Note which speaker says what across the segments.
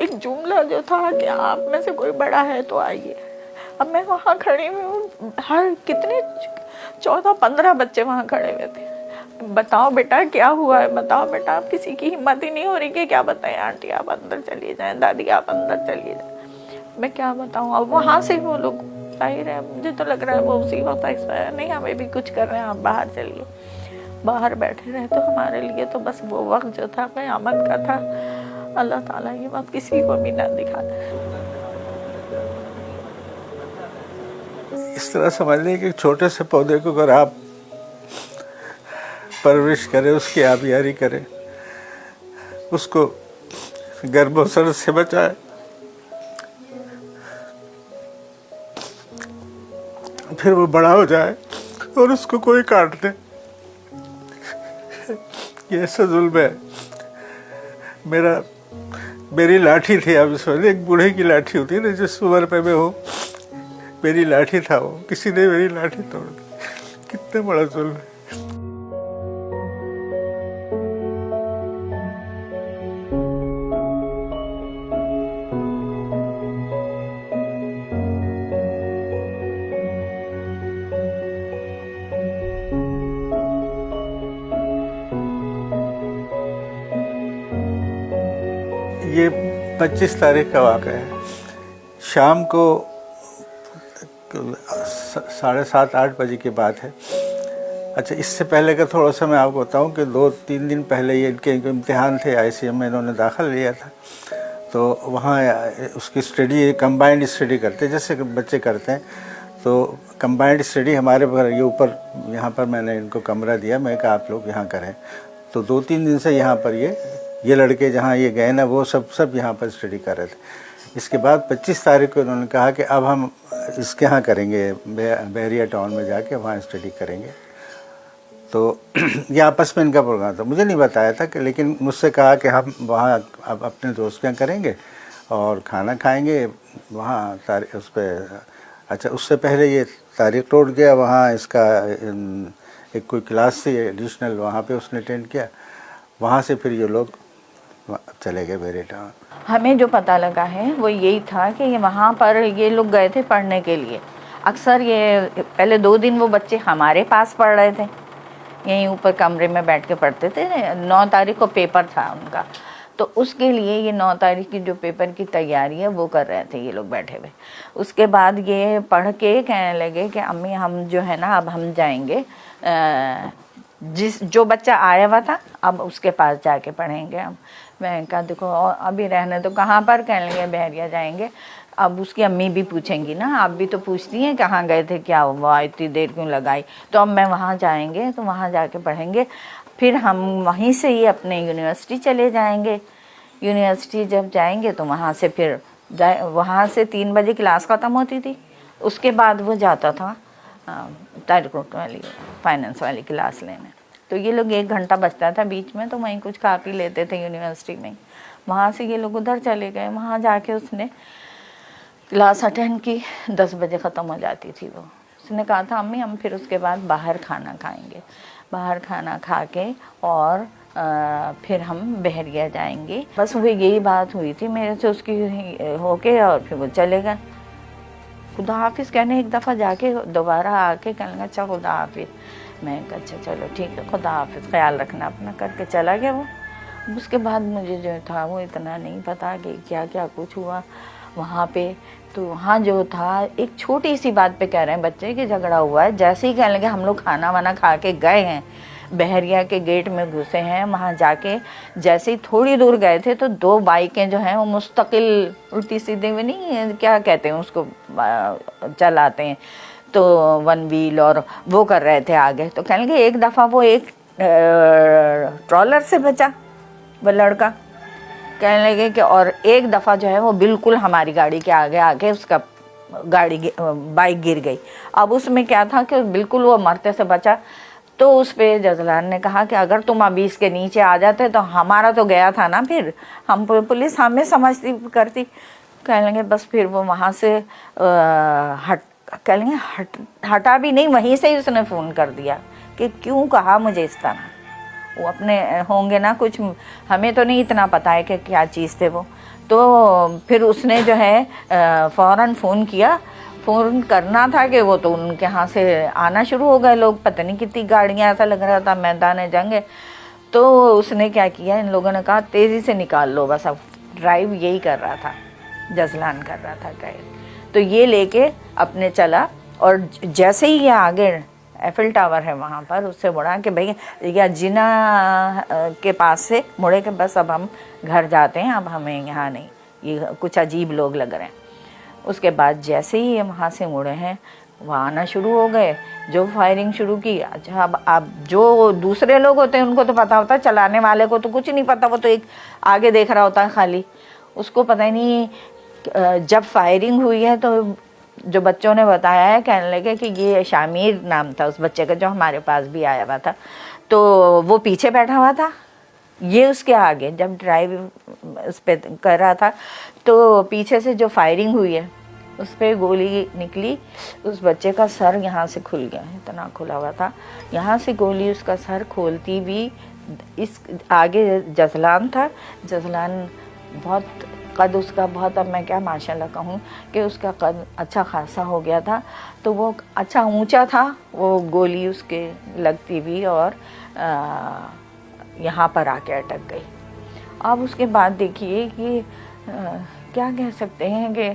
Speaker 1: एक जुमला जो था कि आप में से कोई बड़ा है तो आइए। अब मैं वहाँ खड़ी हुई हूँ, हर कितने 14-15 बच्चे वहाँ खड़े हुए थे। बताओ बेटा क्या हुआ है, बताओ बेटा। आप किसी की हिम्मत ही नहीं हो रही कि क्या बताएं, आंटी आप अंदर चलिए जाएं, दादी आप अंदर चलिए जाएं। मैं क्या बताऊँ। अब वहाँ से वो लोग, जाहिर है मुझे तो लग रहा है वो उसी वक्त ऐसा है, नहीं हमें भी कुछ कर रहे हैं, आप बाहर चलिए। बाहर बैठे रहे तो हमारे लिए तो बस वो वक्त जो था क़यामत का था। अल्लाह ताला ये बात किसी को भी ना दिखाए।
Speaker 2: इस तरह समझ लें कि छोटे से पौधे को अगर आप परवरिश करें, उसकी आबियारी करें, उसको गर्म सर्द से बचाए, फिर वो बड़ा हो जाए और उसको कोई काट दे, ये ऐसा जुल्म है। मेरी लाठी थी, अब इसमें एक बूढ़े की लाठी होती है ना, जिस उम्र पे मैं हूँ, मेरी लाठी था वो, किसी ने मेरी लाठी तोड़ दी। कितना बड़ा जुल्म है। ये 25 तारीख का वाक़या है। शाम को 7:30-8 बजे की बात है। अच्छा, इससे पहले का थोड़ा सा मैं आपको बताऊं कि 2-3 दिन पहले ये इनके इम्तिहान थे, ICM में इन्होंने दाखिल लिया था। तो वहाँ उसकी स्टडी, कंबाइंड स्टडी करते जैसे बच्चे करते हैं। तो कंबाइंड स्टडी हमारे पर ये ऊपर यहाँ पर मैंने इनको कमरा दिया, मैं कहा आप लोग यहाँ करें। तो 2-3 दिन से यहाँ पर ये लड़के जहाँ ये गए ना, वो सब यहाँ पर स्टडी कर रहे थे। इसके बाद 25 तारीख को उन्होंने कहा कि अब हम इसके यहाँ करेंगे, बहरिया टाउन में जाके वहाँ स्टडी करेंगे। तो ये आपस में इनका प्रोग्राम था, मुझे नहीं बताया था कि, लेकिन मुझसे कहा कि हम वहाँ अब अपने दोस्त के यहाँ करेंगे और खाना खाएंगे वहाँ उस पर। अच्छा, उससे पहले ये तारीख टूट गया, वहाँ इसका एक कोई क्लास थी एडिशनल, वहाँ पे उसने अटेंड किया। वहाँ से फिर ये लोग चले गए बहरिया टाउन।
Speaker 1: हमें जो पता लगा है वो यही था कि ये वहाँ पर ये लोग गए थे पढ़ने के लिए। अक्सर ये पहले 2 दिन वो बच्चे हमारे पास पढ़ रहे थे, यहीं ऊपर कमरे में बैठ के पढ़ते थे। 9 तारीख को पेपर था उनका, तो उसके लिए ये 9 तारीख की जो पेपर की तैयारी है वो कर रहे थे ये लोग बैठे हुए। उसके बाद ये पढ़ के कहने लगे कि अम्मी हम जो है ना अब हम जाएंगे, जो बच्चा आया हुआ था अब उसके पास जाके पढ़ेंगे हम। मैं कहा देखो अभी रहने तो कहाँ पर, कहने लगे बहरिया जाएंगे। अब उसकी अम्मी भी पूछेंगी ना, आप भी तो पूछती हैं कहाँ गए थे, क्या हुआ, इतनी देर क्यों लगाई। तो अब मैं वहाँ जाएंगे तो वहाँ जाके पढ़ेंगे, फिर हम वहीं से ही अपने यूनिवर्सिटी चले जाएंगे। यूनिवर्सिटी जब जाएंगे तो वहाँ से फिर वहाँ से 3 बजे क्लास ख़त्म होती थी। उसके बाद वो जाता था तारिक वाली फाइनेंस वाली क्लास लेने। तो ये लोग 1 घंटा बचता था बीच में, तो वहीं कुछ खा पी लेते थे यूनिवर्सिटी में। वहाँ से ये लोग उधर चले गए, वहाँ जाके उसने क्लास अटेंड की। 10 बजे ख़त्म हो जाती थी वो। उसने कहा था अम्मी हम फिर उसके बाद बाहर खाना खाएंगे, बाहर खाना खा के और फिर हम बहरिया जाएंगे। बस वो यही बात हुई थी मेरे से उसकी होके, और फिर वो चले गए। खुदा हाफिज़ कहने एक दफ़ा जाके दोबारा आके कहने लगा अच्छा खुदा हाफिज़। मैं कहा अच्छा चलो ठीक है, खुदा हाफिज़, ख्याल रखना अपना, करके चला गया वो। उसके बाद मुझे जो था वो इतना नहीं पता कि क्या क्या कुछ हुआ वहाँ पे। तो वहाँ जो था एक छोटी सी बात पे कह रहे हैं बच्चे कि झगड़ा हुआ है। जैसे ही कहने लगे हम लोग खाना वाना खा के गए हैं, बहरिया के गेट में घुसे हैं, वहाँ जाके जैसे ही थोड़ी दूर गए थे तो 2 बाइकें जो हैं वो मुस्तकिल उल्टी सीधे में नहीं, क्या कहते हैं उसको, चलाते हैं तो 1 व्हील, और वो कर रहे थे आगे। तो कहने लगे एक दफ़ा वो एक ट्रॉलर से बचा वो लड़का, कहने लगे कि और एक दफ़ा जो है वो बिल्कुल हमारी गाड़ी के आगे आके उसका बाइक गिर गई। अब उसमें क्या था कि बिल्कुल वो मरते से बचा। तो उस पर जजलान ने कहा कि अगर तुम अभी इसके नीचे आ जाते तो हमारा तो गया था ना, फिर हम पुलिस हमें समझती करती। कहने लगे बस फिर वो वहाँ से हटा भी नहीं, वहीं से ही उसने फ़ोन कर दिया कि क्यों कहा मुझे इस तरह। वो अपने होंगे ना कुछ, हमें तो नहीं इतना पता है कि क्या चीज़ थे वो। तो फिर उसने जो है फ़ौरन फ़ोन किया। फ़ोन करना था कि वो तो उनके यहाँ से आना शुरू हो गए लोग, पता नहीं कितनी गाड़ियाँ, ऐसा लग रहा था मैदान जंग है। तो उसने क्या किया, इन लोगों ने कहा तेज़ी से निकाल लो बस। अब ड्राइव यही कर रहा था, जजलान कर रहा था ड्राइव। तो ये लेके अपने चला, और जैसे ही ये आगे एफिल टावर है वहाँ पर, उससे मुड़ा कि भाई या जिना के पास से मुड़े के बस अब हम घर जाते हैं, अब हमें यहाँ नहीं, ये कुछ अजीब लोग लग रहे हैं। उसके बाद जैसे ही ये वहाँ से मुड़े हैं, वहाँ आना शुरू हो गए, जो फायरिंग शुरू की। अच्छा, अब जो दूसरे लोग होते हैं उनको तो पता होता है, चलाने वाले को तो कुछ नहीं पता, वो तो एक आगे देख रहा होता है खाली, उसको पता ही नहीं। जब फायरिंग हुई है तो जो बच्चों ने बताया है, कहने लगे कि ये शामिर नाम था उस बच्चे का जो हमारे पास भी आया हुआ था, तो वो पीछे बैठा हुआ था, ये उसके आगे जब ड्राइव उस पर कर रहा था, तो पीछे से जो फायरिंग हुई है उस पर गोली निकली, उस बच्चे का सर यहाँ से खुल गया, इतना खुला हुआ था, यहाँ से गोली उसका सर खोलती भी, इस आगे जजलान था, जजलान बहुत कद उसका बहुत, अब मैं क्या माशाल्लाह कहूँ कि उसका कद अच्छा खासा हो गया था, तो वो अच्छा ऊंचा था, वो गोली उसके लगती भी और यहाँ पर आके अटक गई। अब उसके बाद देखिए कि क्या कह सकते हैं कि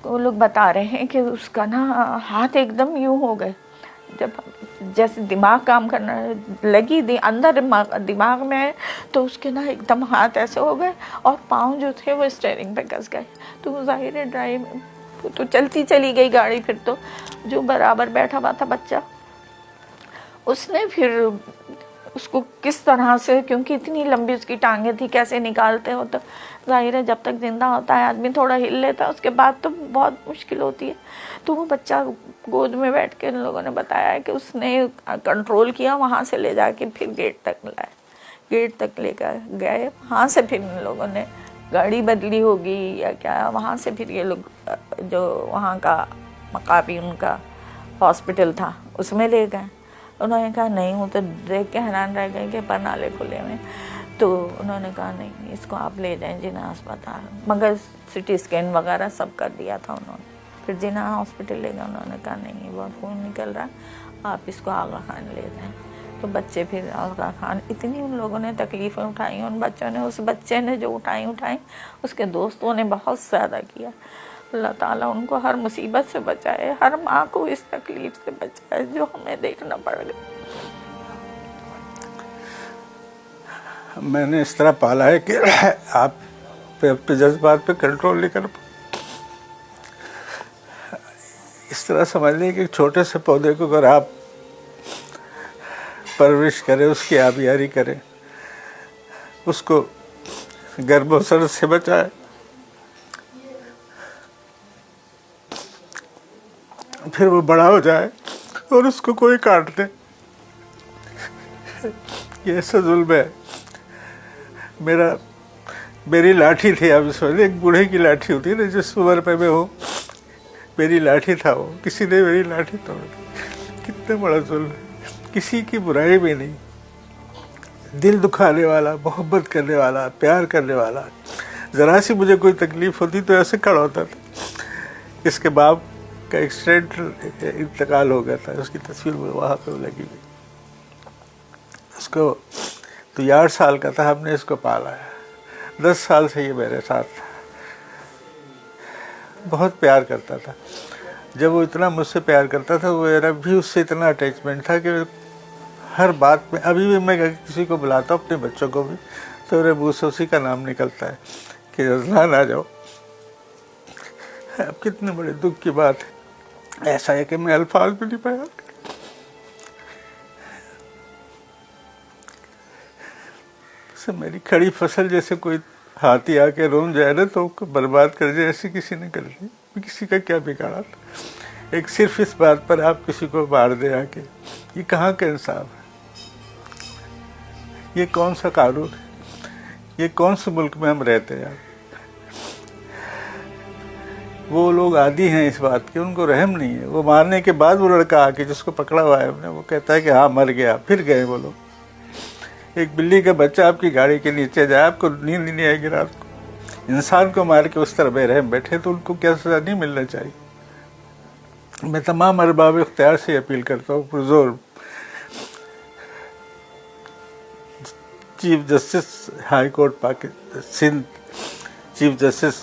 Speaker 1: वो लोग बता रहे हैं कि उसका ना हाथ एकदम यूँ हो गए, जब जैसे दिमाग काम करना लगी अंदर दिमाग में, तो उसके ना एकदम हाथ ऐसे हो गए और पाँव जो थे वो स्टीयरिंग पे कस गए। तो जाहिर है ड्राइव तो चलती चली गई गाड़ी। फिर तो जो बराबर बैठा हुआ था बच्चा, उसने फिर उसको किस तरह से, क्योंकि इतनी लंबी उसकी टांगें थी, कैसे निकालते हो, तो जाहिर है जब तक ज़िंदा होता है आदमी थोड़ा हिल लेता है, उसके बाद तो बहुत मुश्किल होती है। तो वो बच्चा गोद में बैठ के इन लोगों ने बताया है कि उसने कंट्रोल किया, वहाँ से ले जाके फिर गेट तक लाए, गेट तक लेकर गए, वहाँ से फिर इन लोगों ने गाड़ी बदली होगी या क्या, वहाँ से फिर ये लोग जो वहाँ का मकामी उनका हॉस्पिटल था उसमें ले गए। उन्होंने कहा नहीं, वो तो देख के हैरान रह गए कि पर नाले खुले में, तो उन्होंने कहा नहीं, इसको आप ले जाएं जिना अस्पताल, मगर सिटी स्कैन वगैरह सब कर दिया था उन्होंने। फिर जिना हॉस्पिटल ले गए, उन्होंने कहा नहीं बहुत खून निकल रहा, आप इसको आगा खान ले जाएं। तो बच्चे फिर आगा खान, इतनी उन लोगों ने तकलीफ़ें उठाई, उन बच्चों ने, उस बच्चे ने जो उठाई, उसके दोस्तों ने बहुत ज़्यादा किया। अल्लाह ताला उनको हर मुसीबत से बचाए, हर माँ को इस तकलीफ़ से बचाए जो हमें देखना पड़ गया।
Speaker 2: मैंने इस तरह पाला है कि आप पे जज्बात पे कंट्रोल नहीं कर पाते। इस तरह समझ लें कि छोटे से पौधे को अगर आप परवरिश करें, उसकी आबियारी करें, उसको गर्म सर्द से बचाए, फिर वो बड़ा हो जाए और उसको कोई काट दे, ये ऐसा जुल्म है। मेरी लाठी थी, आप समझ, एक बूढ़े की लाठी होती है ना, जिस उम्र पे मैं हूँ, मेरी लाठी था वो, किसी ने मेरी लाठी तोड़ दी। कितना बड़ा जुल्म है, किसी की बुराई भी नहीं, दिल दुखाने वाला, मोहब्बत करने वाला, प्यार करने वाला। ज़रा सी मुझे कोई तकलीफ़ होती तो ऐसे खड़ा होता था। इसके बाप का एक्सीडेंट, इंतकाल हो गया था, उसकी तस्वीर वहाँ पे लगी हुई। उसको तो 8 साल का था, हमने इसको पाला है, 10 साल से ये मेरे साथ था, बहुत प्यार करता था। जब वो इतना मुझसे प्यार करता था, वो मेरा भी उससे इतना अटैचमेंट था कि हर बात में, अभी भी मैं किसी को बुलाता हूँ, अपने बच्चों को भी, तो मेरे मुँह से उसी का नाम निकलता है कि रज़लान आ जाओ। अब कितने बड़े दुख की बात है, ऐसा है कि मैं अल्फाज भी नहीं पाया। मेरी खड़ी फसल जैसे कोई हाथी आके रोन जाए ना तो बर्बाद कर जाए, ऐसी किसी ने कर दी। किसी का क्या बिगाड़ा था, एक सिर्फ इस बात पर आप किसी को मार दे आके, ये कहाँ का इंसाफ है, ये कौन सा कानून है, ये कौन से मुल्क में हम रहते हैं। वो लोग आदी हैं इस बात के, उनको रहम नहीं है। वो मारने के बाद वो लड़का आके जिसको पकड़ा हुआ है हमने, वो कहता है कि हाँ मर गया, फिर गए वो लोग। एक बिल्ली का बच्चा आपकी गाड़ी के नीचे जाए, आपको नींद नहीं आएगी रात को, इंसान को मार के उस तरह बेरहम बैठे तो उनको क्या सज़ा नहीं मिलना चाहिए। मैं तमाम अरबाब इख्तियार से अपील करता हूँ पुरजोर chief justice high court Sindh, chief justice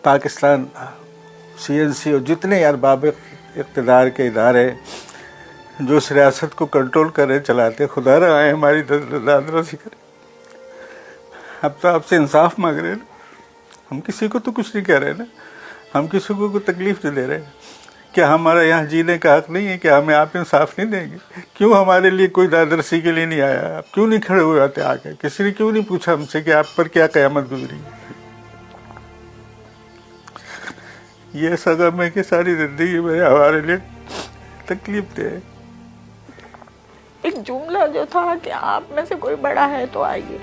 Speaker 2: Pakistan, CNC और जितने अरबाब इक़्तिदार के इदारे जो इस रियासत को कंट्रोल करें चलाते, खुदा आए हमारी दादरसी करें। अब तो आपसे इंसाफ मांग रहे हैं ना, हम किसी को तो कुछ नहीं कह रहे ना, हम किसी को कोई तकलीफ नहीं दे रहे। क्या हमारा यहाँ जीने का हक नहीं है? क्या हमें आप इंसाफ नहीं देंगे? क्यों हमारे लिए कोई दादरसी के लिए नहीं आया? आप क्यों नहीं खड़े हुए आते आके? किसी ने क्यों नहीं पूछा हमसे कि आप पर क्या क़यामत गुजरी? ये सगम है कि सारी ज़िंदगी में हमारे लिए तकलीफ दे।
Speaker 1: एक जुमला जो था कि आप में से कोई बड़ा है तो आइए।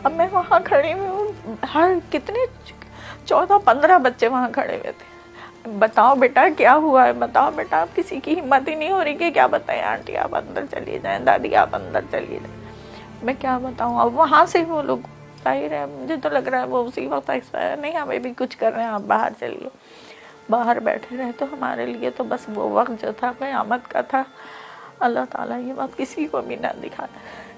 Speaker 1: अब मैं वहाँ खड़ी हूँ, हर कितने 14-15 बच्चे वहाँ खड़े हुए थे। बताओ बेटा क्या हुआ है, बताओ बेटा। अब किसी की हिम्मत ही नहीं हो रही कि क्या बताएं, आंटी आप अंदर चलिए जाएं, दादी आप अंदर चलिए जाएं। मैं क्या बताऊँ। अब वहाँ से वो लोग जाहिर है, मुझे तो लग रहा है वो उसी वक्त ऐसा है, नहीं हमें भी कुछ कर रहे हैं, आप बाहर चलिए। बाहर बैठे रहे तो हमारे लिए तो बस वो वक्त जो था क़यामत का था। अल्लाह ताला ये बात किसी को भी ना दिखाए,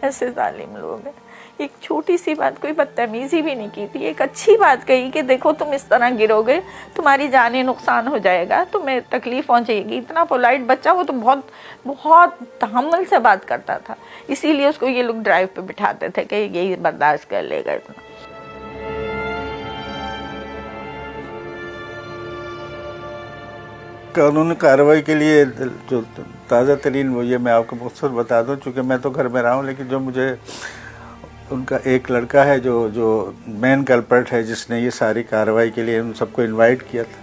Speaker 1: ऐसे जालिम लोग हैं। एक छोटी सी बात, कोई बदतमीज़ी भी नहीं की थी, एक अच्छी बात कही कि देखो तुम इस तरह गिरोगे, तुम्हारी जाने नुकसान हो जाएगा, तुम्हें तकलीफ़ पहुंचेगी। इतना पोलाइट बच्चा, वो तो बहुत बहुत तहम्मुल से बात करता था, इसीलिए उसको ये लोग ड्राइव पे बिठाते थे कि यही बर्दाश्त कर लेगा इतना।
Speaker 2: कानूनी कार्रवाई के लिए जो ताज़ा तरीन वो ये मैं आपको मुख्तसर बता दूं, चूँकि मैं तो घर में रहा हूँ, लेकिन जो मुझे उनका एक लड़का है जो मेन कल्प्रेट है, जिसने ये सारी कार्रवाई के लिए उन सबको इनवाइट किया था,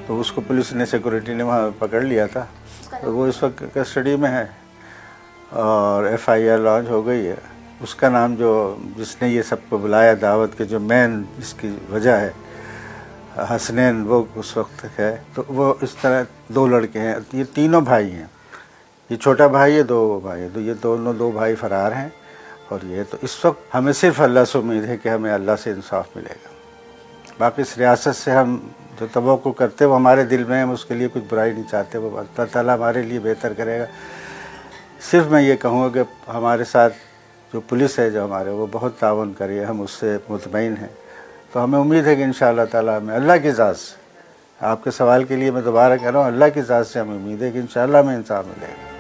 Speaker 2: तो उसको पुलिस ने, सिक्योरिटी ने वहाँ पकड़ लिया था। तो वो इस वक्त कस्टडी में है और FIR लॉन्च हो गई है। उसका नाम जिसने ये सबको बुलाया दावत के, जो मेन इसकी वजह है, हसनैन, वो उस वक्त है। तो वो इस तरह 2 लड़के हैं, ये तीनों भाई हैं, ये छोटा भाई है, 2 भाई है, तो ये दोनों 2 भाई फरार हैं। और ये तो इस वक्त हमें सिर्फ अल्लाह से उम्मीद है कि हमें अल्लाह से इंसाफ मिलेगा। बाकी इस रियासत से हम जो तवक्को करते वो हमारे दिल में, हम उसके लिए कुछ बुराई नहीं चाहते, वो अल्लाह ताला हमारे लिए बेहतर करेगा। सिर्फ मैं ये कहूँगा कि हमारे साथ जो पुलिस है, जो हमारे, वो बहुत ताउन कर रही है, हम उससे मुतमईन हैं। तो हमें उम्मीद है कि इंशाअल्लाह ताला हमें अल्लाह की ज़ात से, आपके सवाल के लिए मैं दोबारा कह रहा हूँ, अल्लाह की ज़ात से हमें उम्मीद है कि इंशाअल्लाह हमें इंसाफ मिलेगा।